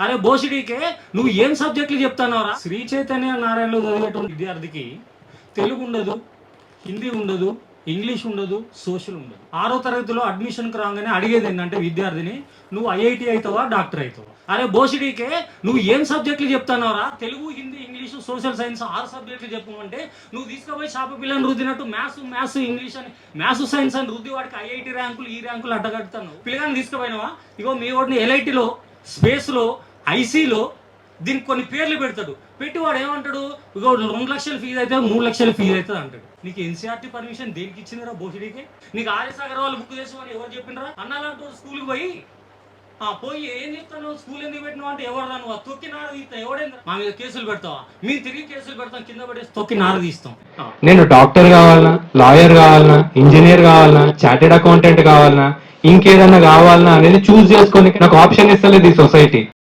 అరే బోసిడీకే నువ్వు ఏం సబ్జెక్టులు చెప్తానవరా? శ్రీ చైతన్య నారాయణలో చదివేటువంటి విద్యార్థికి తెలుగు ఉండదు, హిందీ ఉండదు, ఇంగ్లీష్ ఉండదు, సోషల్ ఉండదు. 6వ తరగతిలో అడ్మిషన్కి రాగానే అడిగేది ఏంటంటే విద్యార్థిని, నువ్వు ఐఐటి అవుతావా, డాక్టర్ అవుతావా? అరే బోసిడీకే నువ్వు ఏం సబ్జెక్టులు చెప్తానవరా? Telugu, Hindi, English, social science 6 సబ్జెక్టులు చెప్పమంటే నువ్వు తీసుకుపోయి షాపు పిల్లని రుద్దినట్టు మ్యాథ్స్ ఇంగ్లీష్ అని మ్యాథ్స్ సైన్స్ అని రుద్ది వాడికి ఐఐటి ర్యాంకులు ఈ ర్యాంకులు అడ్డగడుతాను. పిల్లగాని తీసుకుపోయినావా? ఇగో మీ వాడిని ఎల్ఐటిలో, స్పేస్లో, ఐసీలో దీనికి కొన్ని పేర్లు పెడతాడు. పెట్టి వాడు ఏమంటాడు, ఇగో 2 లక్షల ఫీజు అయితే 3 లక్షల ఫీజు అవుతుంది అంటాడు. నీకు ఎన్సీఆర్టీ పర్మిషన్ దేనికి ఇచ్చిందిరా బోసిడీకి? నీకు ఆర్ఎస్ అగర్వాల్ బుక్ చేసుకోమని ఎవరు చెప్పిండ్రా? అన్నాలంటూ స్కూల్కి పోయి ఏం చెప్తాను, స్కూల్ ఎందుకు పెట్టినావు అంటే ఎవరు రా నువ్వు తొక్కి నార తీస్తా, ఎవడైందా మా మీద కేసులు పెడతావా? మేము తిరిగి కేసులు పెడతాం, కింద పడేసి తొక్కి నార తీస్తాం. నేను డాక్టర్ కావాలన్నా, లాయర్ కావాలన్నా, ఇంజనీర్ కావాలన్నా, చార్టెడ్ అకౌంటెంట్ కావాలన్నా, ఇంకేదన్నా కావాలన్నా అనేది చూస్ చేసుకొని నాకు ఆప్షన్ ఇస్తలేదు ఈ సొసైటీ.